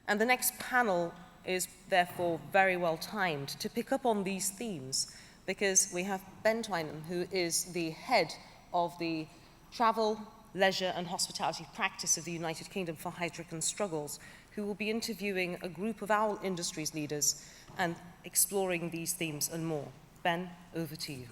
And the next panel is therefore very well timed to pick up on these themes, because we have Ben Twynham, who is the head of the Travel, Leisure and Hospitality Practice of the United Kingdom for Heidrick & Struggles, who will be interviewing a group of our industry's leaders and exploring these themes and more. Ben, over to you.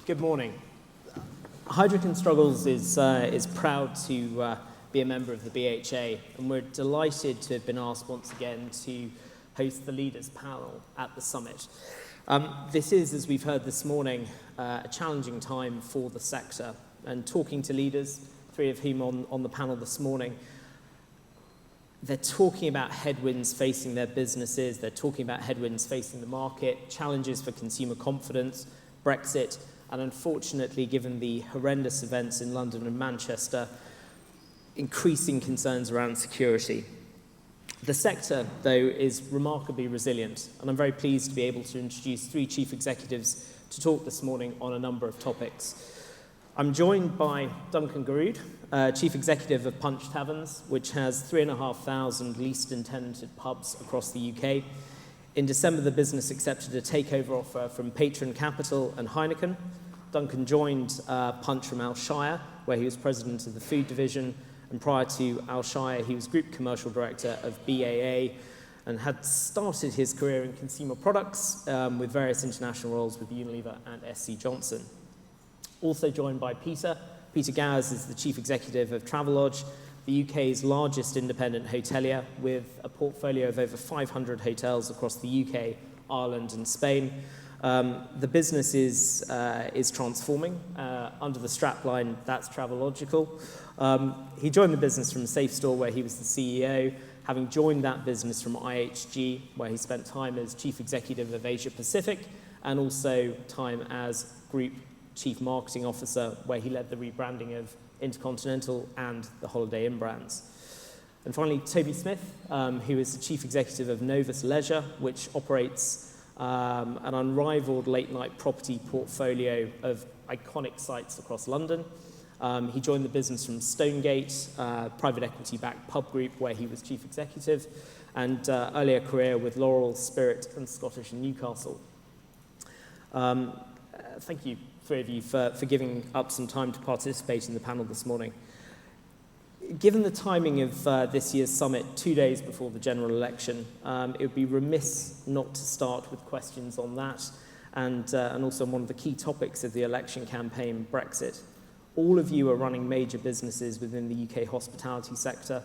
Good morning. Heidrick & Struggles is proud to be a member of the BHA, and we're delighted to have been asked once again to host the Leaders Panel at the summit. This is, as we've heard this morning, a challenging time for the sector, and talking to leaders, three of whom on the panel this morning, they're talking about headwinds facing their businesses, they're talking about headwinds facing the market, challenges for consumer confidence, Brexit, and unfortunately, given the horrendous events in London and Manchester, increasing concerns around security. The sector, though, is remarkably resilient, and I'm very pleased to be able to introduce three chief executives to talk this morning on a number of topics. I'm joined by Duncan Garrood, Chief Executive of Punch Taverns, which has 3,500 leased and tenanted pubs across the UK. In December, the business accepted a takeover offer from Patron Capital and Heineken. Duncan joined Punch from Alshire, where he was president of the food division, and prior to Alshire, he was group commercial director of BHA and had started his career in consumer products with various international roles with Unilever and SC Johnson. Also joined by Peter Gowers is the chief executive of Travelodge, the UK's largest independent hotelier, with a portfolio of over 500 hotels across the UK, Ireland and Spain. The business is transforming under the strapline, that's Travelogical. He joined the business from SafeStore, where he was the CEO, having joined that business from IHG, where he spent time as chief executive of Asia Pacific, and also time as group chief marketing officer, where he led the rebranding of Intercontinental and the Holiday Inn brands. And finally, Toby Smith, who is the chief executive of Novus Leisure, which operates an unrivaled late-night property portfolio of iconic sites across London. He joined the business from Stonegate, private equity-backed pub group, where he was chief executive, and earlier career with Laurel, Spirit, and Scottish and Newcastle. Thank you, three of you, for giving up some time to participate in the panel this morning. Given the timing of this year's summit 2 days before the general election, it would be remiss not to start with questions on that and also on one of the key topics of the election campaign, Brexit. All of you are running major businesses within the UK hospitality sector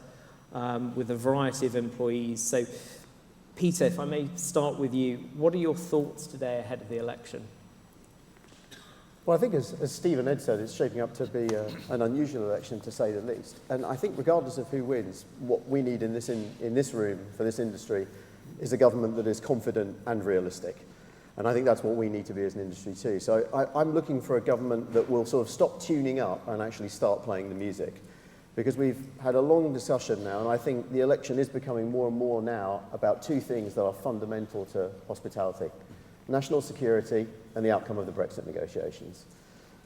with a variety of employees. So, Peter, if I may start with you, what are your thoughts today ahead of the election? Well, I think as Steve and Ed said, it's shaping up to be an unusual election, to say the least. And I think regardless of who wins, what we need in this room for this industry is a government that is confident and realistic. And I think that's what we need to be as an industry too. So I'm looking for a government that will sort of stop tuning up and actually start playing the music. Because we've had a long discussion now, and I think the election is becoming more and more now about two things that are fundamental to hospitality: national security and the outcome of the Brexit negotiations.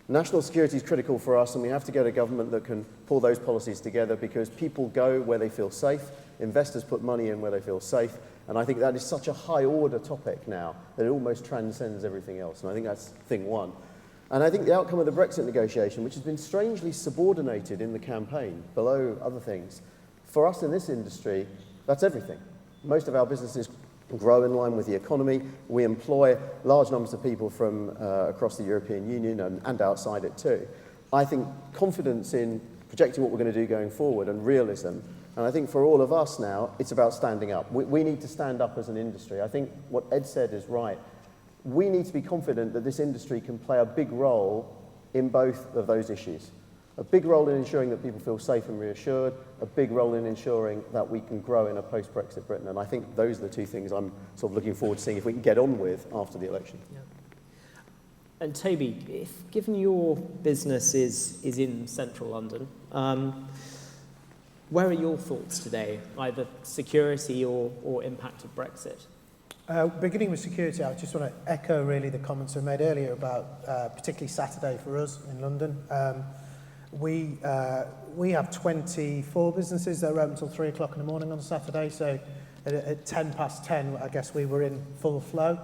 National security is critical for us, and we have to get a government that can pull those policies together, because people go where they feel safe, investors put money in where they feel safe, and I think that is such a high-order topic now that it almost transcends everything else, and I think that's thing one. And I think the outcome of the Brexit negotiation, which has been strangely subordinated in the campaign, below other things, for us in this industry, that's everything. Most of our businesses grow in line with the economy. We employ large numbers of people from across the European Union and outside it too. I think confidence in projecting what we're going to do going forward and realism, and I think for all of us now, it's about standing up. We need to stand up as an industry. I think what Ed said is right. We need to be confident that this industry can play a big role in both of those issues. A big role in ensuring that people feel safe and reassured, a big role in ensuring that we can grow in a post-Brexit Britain. And I think those are the two things I'm sort of looking forward to seeing if we can get on with after the election. And Toby, given your business is in central London, where are your thoughts today, either security or impact of Brexit? Beginning with security, I just want to echo really the comments I made earlier about particularly Saturday for us in London. We have 24 businesses that are open until 3 o'clock in the morning on Saturday, so at 10 past 10, I guess we were in full flow.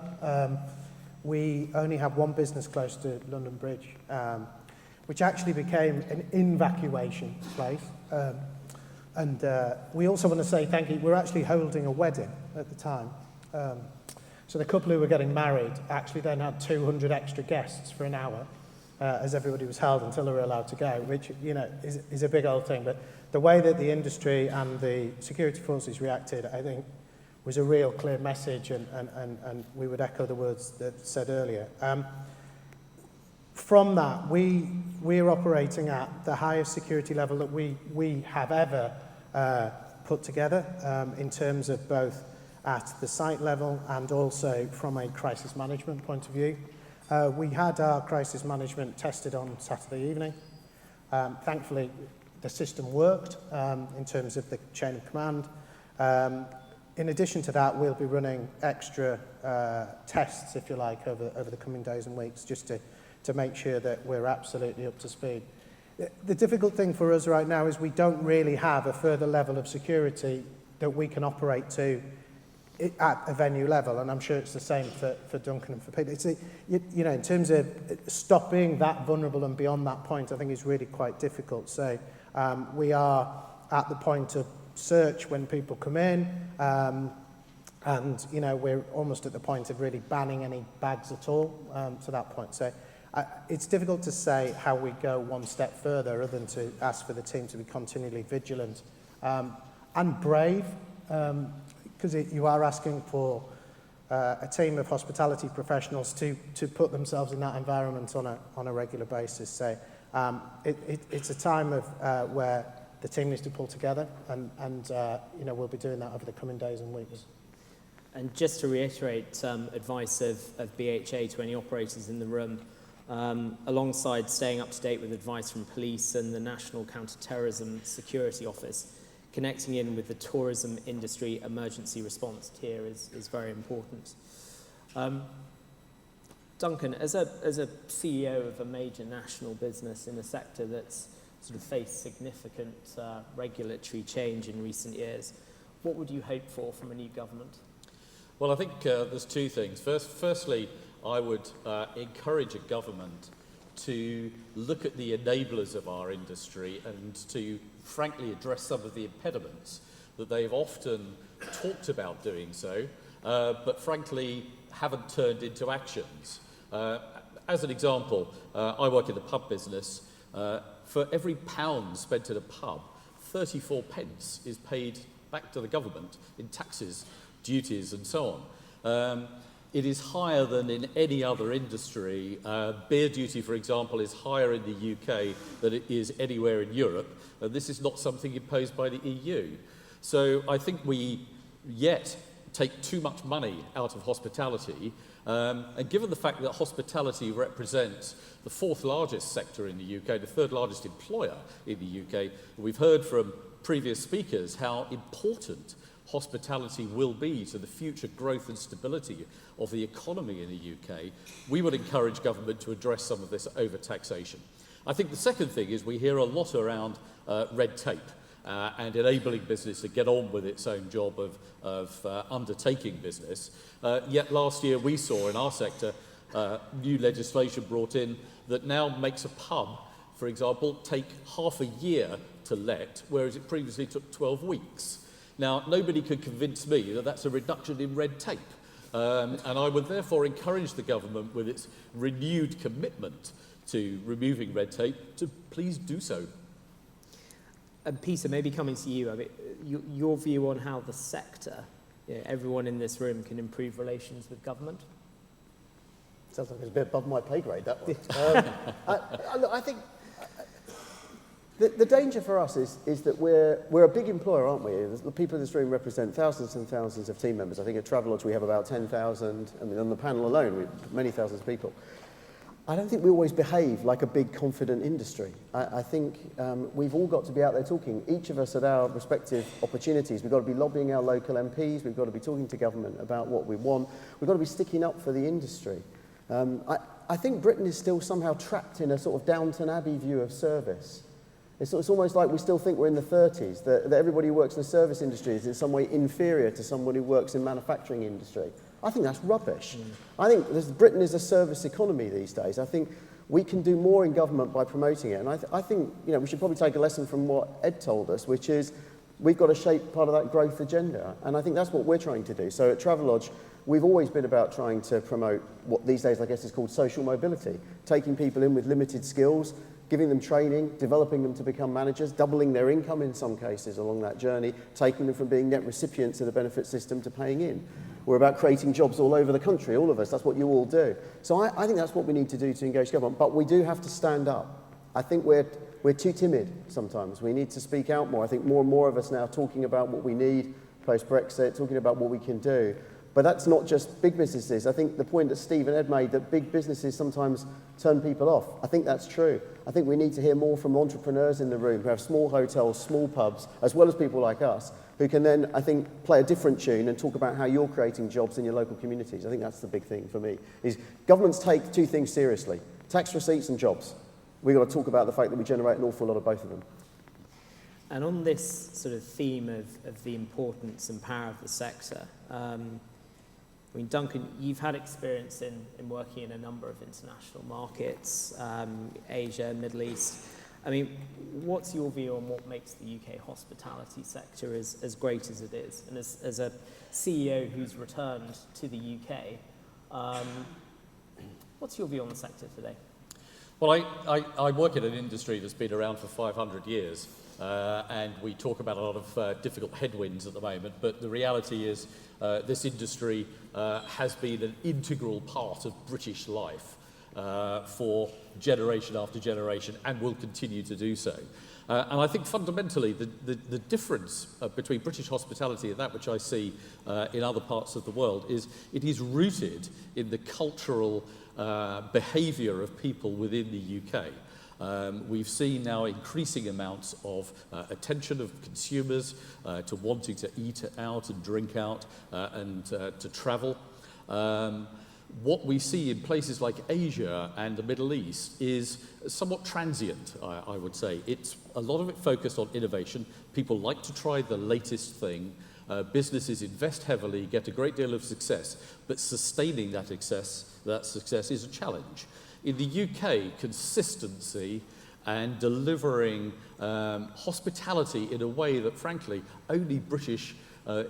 We only have one business close to London Bridge, which actually became an evacuation place. And we also want to say thank you. We're actually holding a wedding at the time. So the couple who were getting married actually then had 200 extra guests for an hour as everybody was held until they were allowed to go, which, you know, is a big old thing. But the way that the industry and the security forces reacted, I think, was a real clear message, and we would echo the words that said earlier. From that, we're operating at the highest security level that we have ever put together in terms of both at the site level and also from a crisis management point of view. We had our crisis management tested on Saturday evening. Thankfully, the system worked in terms of the chain of command. In addition to that, we'll be running extra tests, if you like, over the coming days and weeks, just to make sure that we're absolutely up to speed. The difficult thing for us right now is we don't really have a further level of security that we can operate to at a venue level, and I'm sure it's the same for Duncan and for Peter. It's you know, in terms of stopping that vulnerable and beyond that point, I think is really quite difficult. So we are at the point of search when people come in, and you know, we're almost at the point of really banning any bags at all to that point. So it's difficult to say how we go one step further other than to ask for the team to be continually vigilant and brave, because you are asking for a team of hospitality professionals to put themselves in that environment on a regular basis. So it's a time of where the team needs to pull together, and you know, we'll be doing that over the coming days and weeks. And just to reiterate advice of BHA to any operators in the room, alongside staying up to date with advice from police and the National Counter-Terrorism Security Office, connecting in with the tourism industry emergency response tier is very important. Duncan, as a CEO of a major national business in a sector that's sort of faced significant regulatory change in recent years, what would you hope for from a new government? Well, I think there's two things. Firstly, I would encourage a government to look at the enablers of our industry and to frankly address some of the impediments that they've often talked about doing so, but frankly haven't turned into actions. As an example, I work in the pub business. For every pound spent at a pub, 34 pence is paid back to the government in taxes, duties and so on. It is higher than in any other industry. Beer duty, for example, is higher in the UK than it is anywhere in Europe. And this is not something imposed by the EU. So I think we yet take too much money out of hospitality. And given the fact that hospitality represents the fourth largest sector in the UK, the third largest employer in the UK, we've heard from previous speakers how important hospitality will be to the future growth and stability of the economy in the UK, we would encourage government to address some of this overtaxation. I think the second thing is we hear a lot around red tape and enabling business to get on with its own job of undertaking business. Yet last year we saw in our sector new legislation brought in that now makes a pub, for example, take half a year to let, whereas it previously took 12 weeks. Now, nobody could convince me that that's a reduction in red tape. And I would therefore encourage the government, with its renewed commitment to removing red tape, to please do so. And Peter, maybe coming to you, I mean, your view on how the sector, you know, everyone in this room, can improve relations with government? Sounds like it's a bit above my pay grade, that one. I think the danger for us is that we're a big employer, aren't we? The people in this room represent thousands and thousands of team members. I think at Travelodge we have about 10,000. I mean, on the panel alone, we have many thousands of people. I don't think we always behave like a big, confident industry. I think we've all got to be out there talking, each of us at our respective opportunities. We've got to be lobbying our local MPs, we've got to be talking to government about what we want, we've got to be sticking up for the industry. I think Britain is still somehow trapped in a sort of Downton Abbey view of service. It's almost like we still think we're in the 30s, that everybody who works in the service industry is in some way inferior to someone who works in manufacturing industry. I think that's rubbish. I think Britain is a service economy these days. I think we can do more in government by promoting it. And I think we should probably take a lesson from what Ed told us, which is we've got to shape part of that growth agenda. And I think that's what we're trying to do. So at Travelodge, we've always been about trying to promote what these days I guess is called social mobility, taking people in with limited skills, giving them training, developing them to become managers, doubling their income in some cases along that journey, taking them from being net recipients of the benefit system to paying in. We're about creating jobs all over the country, all of us. That's what you all do. So I think that's what we need to do to engage government. But we do have to stand up. I think we're too timid sometimes. We need to speak out more. I think more and more of us now talking about what we need post-Brexit, talking about what we can do. But that's not just big businesses. I think the point that Steve and Ed made, that big businesses sometimes turn people off, I think that's true. I think we need to hear more from entrepreneurs in the room who have small hotels, small pubs, as well as people like us, who can then, I think, play a different tune and talk about how you're creating jobs in your local communities. I think that's the big thing for me, is governments take two things seriously, tax receipts and jobs. We've got to talk about the fact that we generate an awful lot of both of them. And on this sort of theme of the importance and power of the sector, I mean, Duncan, you've had experience in working in a number of international markets, Asia, Middle East. I mean, what's your view on what makes the UK hospitality sector as great as it is? And as a CEO who's returned to the UK, what's your view on the sector today? Well, I work in an industry that's been around for 500 years, and we talk about a lot of difficult headwinds at the moment, but the reality is this industry has been an integral part of British life for generation after generation and will continue to do so. And I think fundamentally the difference between British hospitality and that which I see in other parts of the world is it is rooted in the cultural behaviour of people within the UK. We've seen now increasing amounts of attention of consumers to wanting to eat out and drink out and to travel. What we see in places like Asia and the Middle East is somewhat transient, I would say. It's a lot of it focused on innovation. People like to try the latest thing. Businesses invest heavily, get a great deal of success, but sustaining that success is a challenge. In the UK, consistency and delivering hospitality in a way that, frankly, only British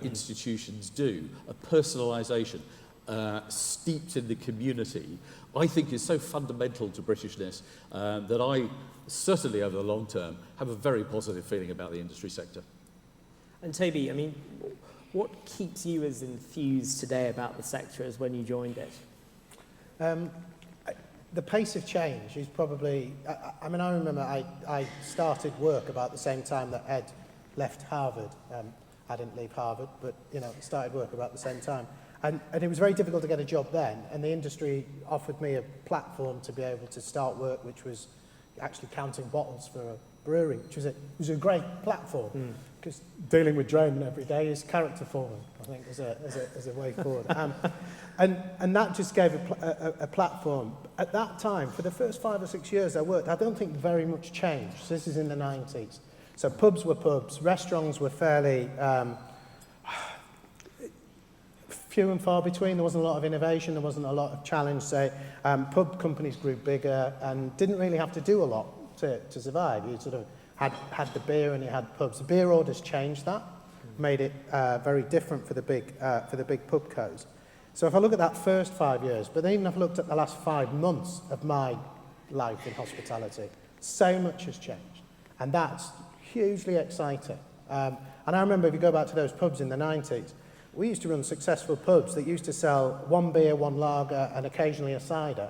institutions do, a personalisation, steeped in the community, I think is so fundamental to Britishness that I, certainly over the long term, have a very positive feeling about the industry sector. And Toby, I mean, what keeps you as enthused today about the sector as when you joined it? The pace of change is probably, I mean, I remember I started work about the same time that Ed left Harvard. I didn't leave Harvard, but, started work about the same time. And it was very difficult to get a job then, and the industry offered me a platform to be able to start work, which was actually counting bottles for a brewery, which was a great platform, because dealing with draymen every day is character forming, I think, as a way forward. And that just gave a platform. At that time, for the first 5 or 6 years I worked, I don't think very much changed. So this is in the 90s. So pubs were pubs, restaurants were fairly few and far between. There wasn't a lot of innovation, there wasn't a lot of challenge. So pub companies grew bigger and didn't really have to do a lot to survive. You sort of had the beer and you had pubs. The beer orders changed that, made it very different for the big pub codes. So if I look at that first 5 years, but then even if I looked at the last 5 months of my life in hospitality, so much has changed. And that's hugely exciting. And I remember if you go back to those pubs in the 90s, we used to run successful pubs that used to sell 1 beer, 1 lager, and occasionally a cider,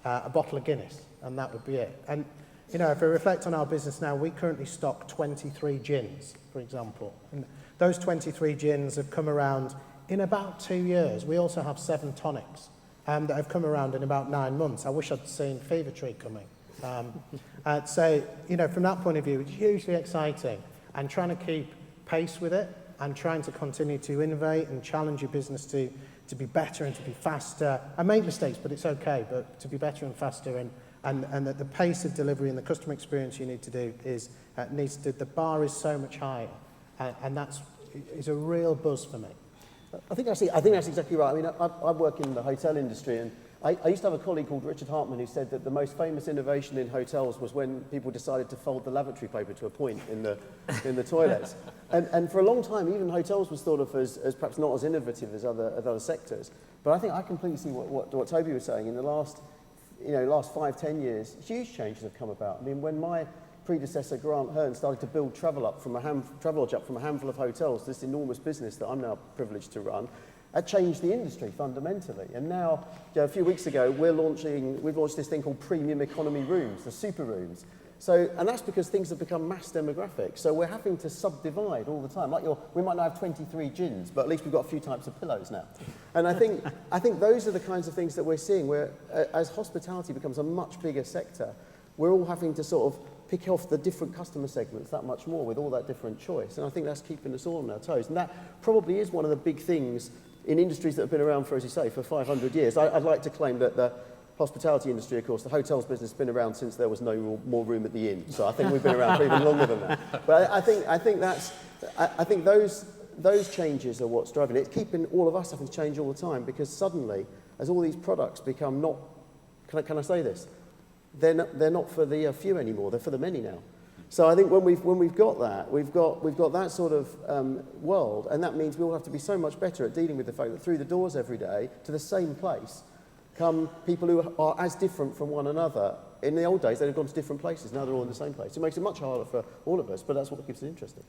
a bottle of Guinness, and that would be it. And, if we reflect on our business now, we currently stock 23 gins, for example. And those 23 gins have come around in about 2 years. We also have 7 tonics. that have come around in about 9 months. I wish I'd seen Fever Tree coming. So, from that point of view, it's hugely exciting, and trying to keep pace with it and trying to continue to innovate and challenge your business to be better and to be faster. I make mistakes, but it's okay, but to be better and faster, and that the pace of delivery and the customer experience you need to do is, the bar is so much higher, and that's a real buzz for me. I think that's exactly right. I mean, I work in the hotel industry, and I used to have a colleague called Richard Hartman who said that the most famous innovation in hotels was when people decided to fold the lavatory paper to a point in the toilets. And for a long time, even hotels was thought of as perhaps not as innovative as other sectors. But I think I completely see what Toby was saying. In the last 5-10 years, huge changes have come about. I mean, when my predecessor Grant Hearn started to build Travelodge up from a handful of hotels, this enormous business that I'm now privileged to run, that changed the industry fundamentally. And now, a few weeks ago, we've launched this thing called premium economy rooms, the super rooms. So, and that's because things have become mass demographic. So we're having to subdivide all the time. We might not have 23 gins, but at least we've got a few types of pillows now. And I think those are the kinds of things that we're seeing, where as hospitality becomes a much bigger sector, we're all having to sort of pick off the different customer segments that much more with all that different choice. And I think that's keeping us all on our toes. And that probably is one of the big things in industries that have been around for, as you say, for 500 years. I'd like to claim that the hospitality industry, of course, the hotels business has been around since there was no more room at the inn. So I think we've been around for even longer than that. But I think those changes are what's driving it. It's keeping all of us having to change all the time, because suddenly, as all these products become not, can I say this? They're not for the few anymore. They're for the many now. So I think when we've got that, we've got that sort of world, and that means we all have to be so much better at dealing with the fact that through the doors every day to the same place come people who are as different from one another. In the old days, they'd have gone to different places. Now they're all in the same place. It makes it much harder for all of us, but that's what keeps it interesting.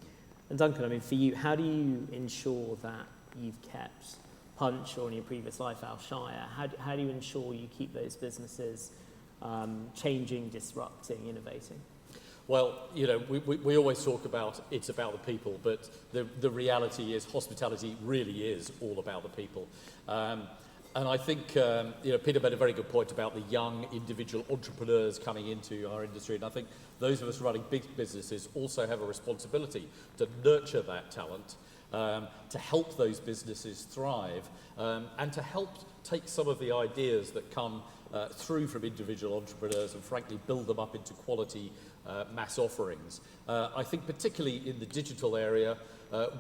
And Duncan, I mean, for you, how do you ensure that you've kept Punch, or in your previous life, Alshire? How do you ensure you keep those businesses changing, disrupting, innovating? Well, we always talk about it's about the people, but the reality is hospitality really is all about the people. And I think, Peter made a very good point about the young individual entrepreneurs coming into our industry. And I think those of us running big businesses also have a responsibility to nurture that talent, to help those businesses thrive, and to help take some of the ideas that come through from individual entrepreneurs and frankly build them up into quality mass offerings. I think particularly in the digital area,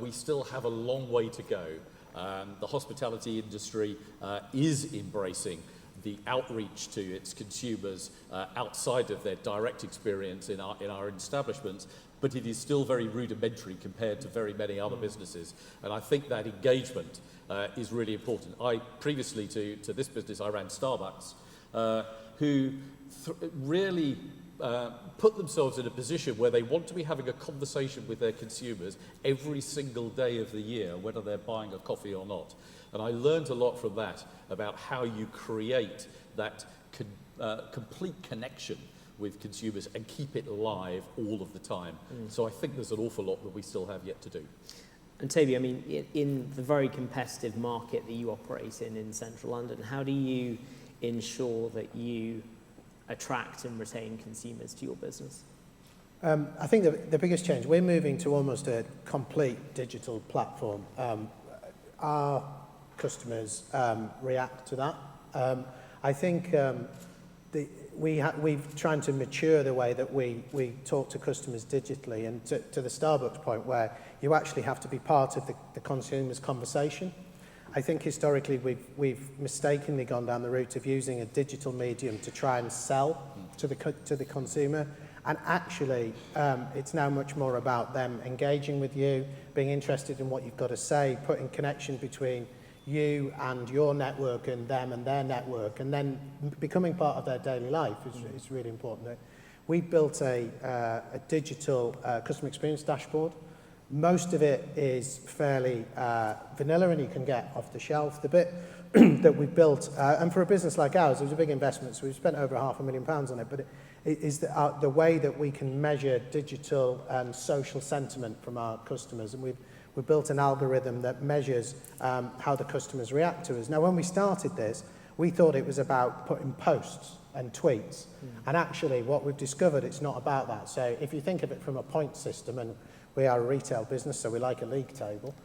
we still have a long way to go. The hospitality industry is embracing the outreach to its consumers outside of their direct experience in our establishments, but it is still very rudimentary compared to very many other businesses. And I think that engagement is really important. Previously to this business, I ran Starbucks, who really put themselves in a position where they want to be having a conversation with their consumers every single day of the year, whether they're buying a coffee or not. And I learned a lot from that about how you create that complete connection with consumers and keep it live all of the time. So I think there's an awful lot that we still have yet to do. And Toby, I mean, in the very competitive market that you operate in central London, how do you ensure that you attract and retain consumers to your business? I think the biggest change, we're moving to almost a complete digital platform. Our customers react to that. I think we've trying to mature the way that we talk to customers digitally, and to the Starbucks point where you actually have to be part of the consumer's conversation. I think historically we've mistakenly gone down the route of using a digital medium to try and sell to the consumer, and actually it's now much more about them engaging with you, being interested in what you've got to say, putting connection between you and your network and them and their network, and then becoming part of their daily life is really important. We built a digital customer experience dashboard. Most of it is fairly vanilla and you can get off the shelf. The bit that we built, and for a business like ours, it was a big investment, so we've spent over £500,000 on it, but it is the way that we can measure digital and social sentiment from our customers, and we've built an algorithm that measures how the customers react to us. Now, when we started this, we thought it was about putting posts and tweets. And actually, what we've discovered, it's not about that. So if you think of it from a point system, and we are a retail business, so we like a league table.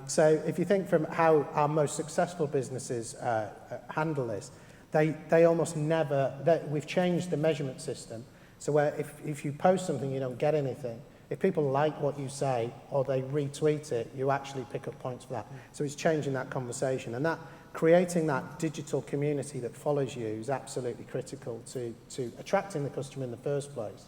So if you think from how our most successful businesses handle this, they almost never, we've changed the measurement system. So where if you post something, you don't get anything. If people like what you say or they retweet it, you actually pick up points for that. So it's changing that conversation. And that creating that digital community that follows you is absolutely critical to attracting the customer in the first place.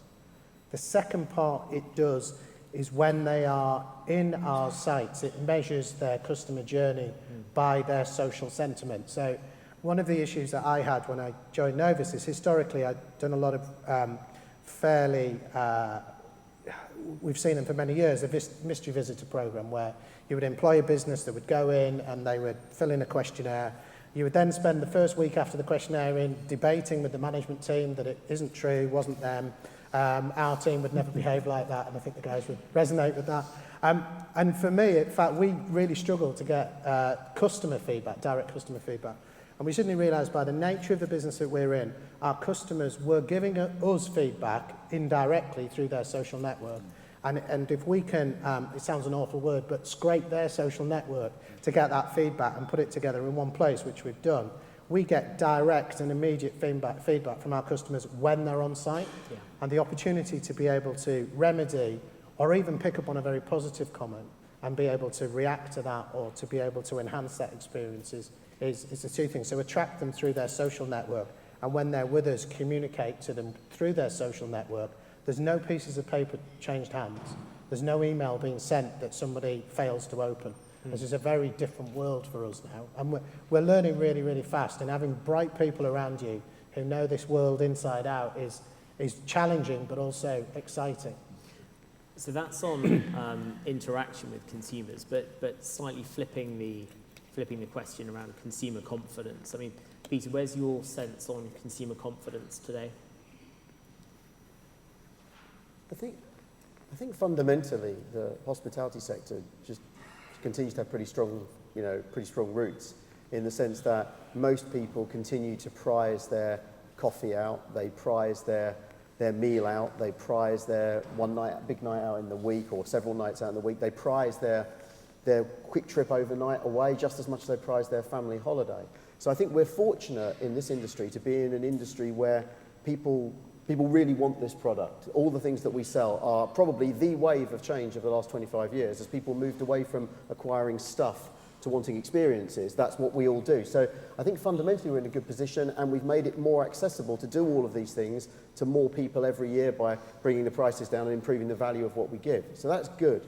The second part it does is when they are in our sites, it measures their customer journey by their social sentiment. So one of the issues that I had when I joined Novus is historically I'd done a lot of we've seen them for many years, a mystery visitor program where you would employ a business that would go in and they would fill in a questionnaire. You would then spend the first week after the questionnaire in debating with the management team that it isn't true, wasn't them. Our team would never behave like that, and I think the guys would resonate with that. And for me, in fact, we really struggled to get customer feedback, direct customer feedback. And we suddenly realised by the nature of the business that we're in, our customers were giving us feedback indirectly through their social network. And if we can, it sounds an awful word, but scrape their social network to get that feedback and put it together in one place, which we've done, we get direct and immediate feedback from our customers when they're on site. Yeah. And the opportunity to be able to remedy or even pick up on a very positive comment and be able to react to that or to be able to enhance that experience is the two things. So attract them through their social network, and when they're with us, communicate to them through their social network. There's no pieces of paper changed hands. There's no email being sent that somebody fails to open. This is a very different world for us now. And we're learning really, really fast. And having bright people around you who know this world inside out is challenging, but also exciting. So that's on interaction with consumers, but slightly flipping the question around consumer confidence. I mean, Peter, where's your sense on consumer confidence today? I think fundamentally the hospitality sector just continues to have pretty strong roots, in the sense that most people continue to prize their coffee out, they prize their meal out, they prize their big night out in the week or several nights out in the week, they prize their quick trip overnight away just as much as they prize their family holiday. So I think we're fortunate in this industry to be in an industry where people really want this product. All the things that we sell are probably the wave of change of the last 25 years as people moved away from acquiring stuff to wanting experiences. That's what we all do. So I think fundamentally we're in a good position, and we've made it more accessible to do all of these things to more people every year by bringing the prices down and improving the value of what we give. So that's good.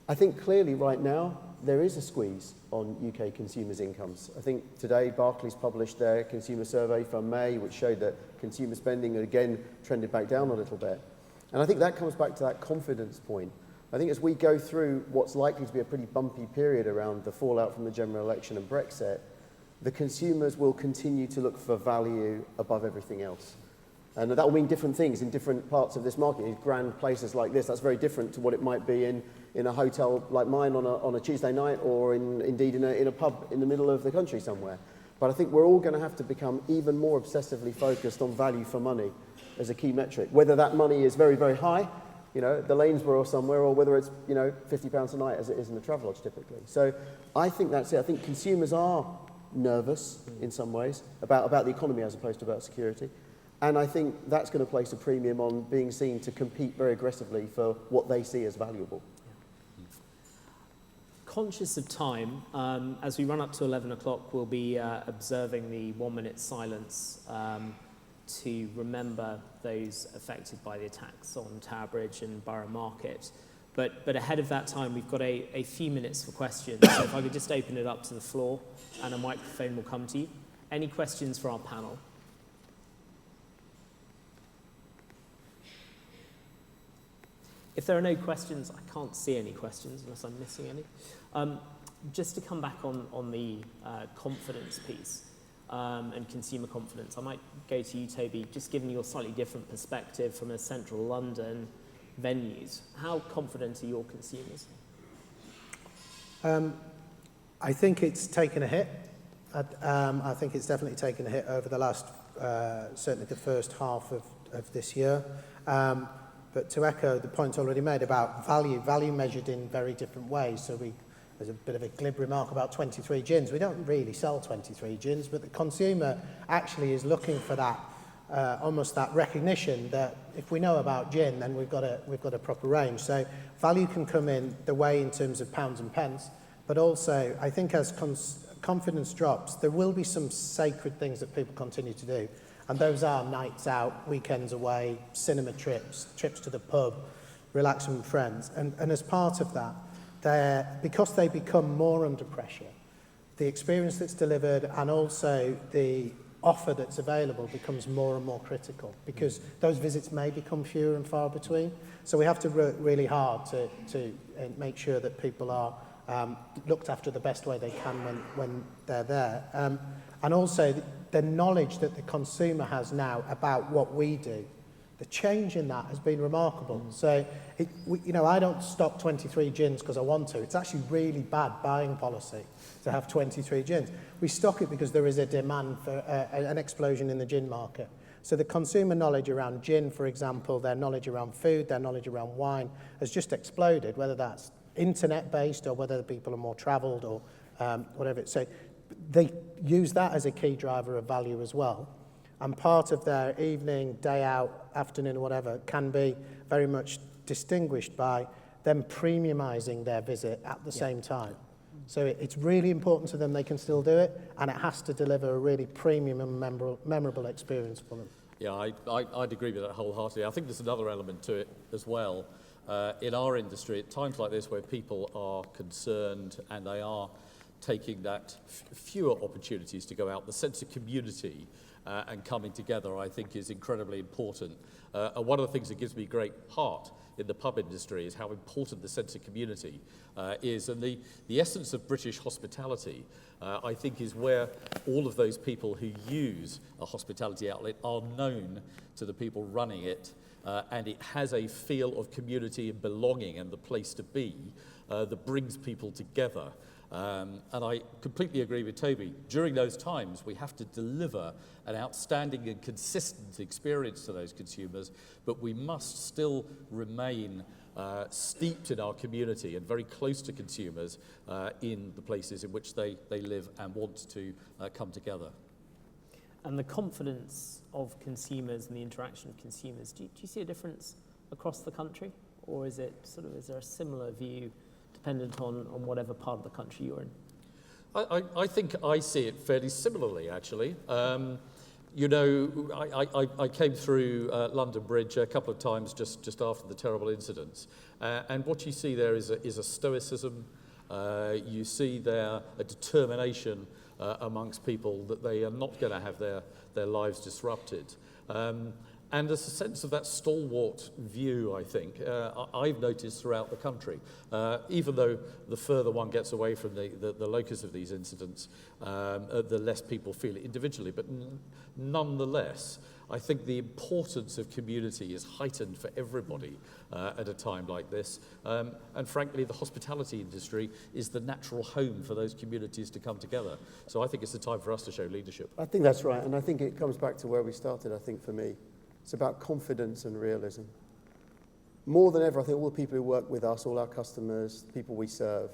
I think clearly right now there is a squeeze on UK consumers' incomes. I think today Barclays published their consumer survey for May, which showed that consumer spending again trended back down a little bit. And I think that comes back to that confidence point. I think as we go through what's likely to be a pretty bumpy period around the fallout from the general election and Brexit, the consumers will continue to look for value above everything else. And that will mean different things in different parts of this market. In grand places like this, that's very different to what it might be in a hotel like mine on a Tuesday night, or indeed in a pub in the middle of the country somewhere. But I think we're all going to have to become even more obsessively focused on value for money as a key metric. Whether that money is very, very high, the Lanesborough or somewhere, or whether it's £50 a night as it is in the Travelodge typically. So I think that's it. I think consumers are nervous in some ways about the economy as opposed to about security. And I think that's going to place a premium on being seen to compete very aggressively for what they see as valuable. Conscious of time, as we run up to 11 o'clock, we'll be observing the 1-minute silence to remember those affected by the attacks on Tower Bridge and Borough Market. But ahead of that time, we've got a few minutes for questions. So if I could just open it up to the floor, and a microphone will come to you. Any questions for our panel? If there are no questions, I can't see any questions unless I'm missing any. Just to come back on the confidence piece and consumer confidence, I might go to you, Toby, just given your slightly different perspective from a central London venues. How confident are your consumers? I think it's taken a hit. I think it's definitely taken a hit over the last, certainly the first half of this year. But to echo the point already made about value measured in very different ways. So there's a bit of a glib remark about 23 gins. We don't really sell 23 gins, but the consumer actually is looking for that, almost that recognition that if we know about gin, then we've got a proper range. So value can come in the way in terms of pounds and pence, but also I think as confidence drops, there will be some sacred things that people continue to do. And those are nights out, weekends away, cinema trips to the pub, relaxing with friends. And as part of that, because they become more under pressure, the experience that's delivered and also the offer that's available becomes more and more critical, because those visits may become fewer and far between. So we have to work really hard to make sure that people are looked after the best way they can when they're there. And also the knowledge that the consumer has now about what we do, the change in that has been remarkable. So, I don't stock 23 gins because I want to. It's actually really bad buying policy to have 23 gins. We stock it because there is a demand for an explosion in the gin market. So the consumer knowledge around gin, for example, their knowledge around food, their knowledge around wine has just exploded, whether that's internet-based or whether people are more travelled or whatever. So they use that as a key driver of value as well. And part of their evening, day out, afternoon, or whatever, can be very much distinguished by them premiumising their visit at the same time. So it's really important to them they can still do it, and it has to deliver a really premium and memorable experience for them. Yeah, I'd agree with that wholeheartedly. I think there's another element to it as well. In our industry, at times like this where people are concerned and they are taking that fewer opportunities to go out, the sense of community and coming together, I think, is incredibly important. And one of the things that gives me great heart in the pub industry is how important the sense of community is. And the essence of British hospitality, I think, is where all of those people who use a hospitality outlet are known to the people running it, and it has a feel of community and belonging and the place to be that brings people together. And I completely agree with Toby. During those times, we have to deliver an outstanding and consistent experience to those consumers, but we must still remain steeped in our community and very close to consumers in the places in which they live and want to come together. And the confidence of consumers and the interaction of consumers, do you see a difference across the country? Or is there a similar view dependent on whatever part of the country you're in? I think I see it fairly similarly, actually. I came through London Bridge a couple of times just after the terrible incidents. And what you see there is a stoicism. You see there a determination amongst people that they are not going to have their lives disrupted. And there's a sense of that stalwart view, I think, I've noticed throughout the country. Even though the further one gets away from the locus of these incidents, the less people feel it individually. But nonetheless, I think the importance of community is heightened for everybody at a time like this. And frankly, the hospitality industry is the natural home for those communities to come together. So I think it's the time for us to show leadership. I think that's right, and I think it comes back to where we started, I think, for me. It's about confidence and realism. More than ever, I think all the people who work with us, all our customers, people we serve,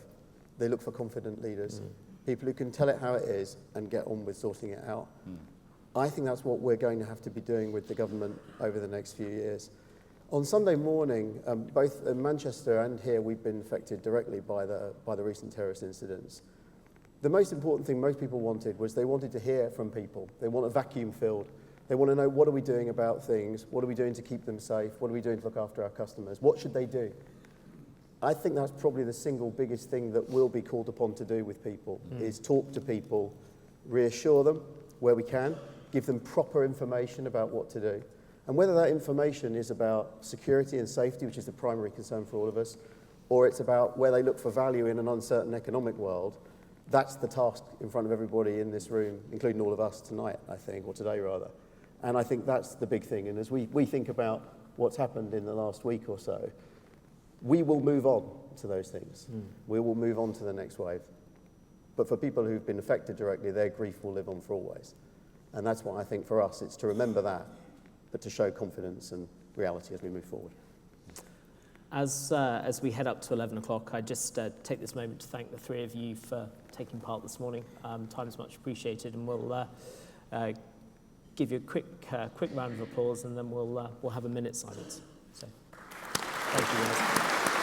they look for confident leaders, people who can tell it how it is and get on with sorting it out. I think that's what we're going to have to be doing with the government over the next few years. On Sunday morning, both in Manchester and here, we've been affected directly by the recent terrorist incidents. The most important thing most people wanted was they wanted to hear from people. They want a vacuum filled. They want to know, what are we doing about things? What are we doing to keep them safe? What are we doing to look after our customers? What should they do? I think that's probably the single biggest thing that we'll be called upon to do with people, is talk to people, reassure them where we can, give them proper information about what to do. And whether that information is about security and safety, which is the primary concern for all of us, or it's about where they look for value in an uncertain economic world, that's the task in front of everybody in this room, including all of us tonight, I think, or today rather. And I think that's the big thing. And as we think about what's happened in the last week or so, we will move on to those things. We will move on to the next wave. But for people who've been affected directly, their grief will live on for always. And that's what I think for us, it's to remember that, but to show confidence and reality as we move forward. As we head up to 11 o'clock, I just take this moment to thank the three of you for taking part this morning. Time is much appreciated, and we'll give you a quick round of applause, and then we'll have a minute's silence. So, thank you guys.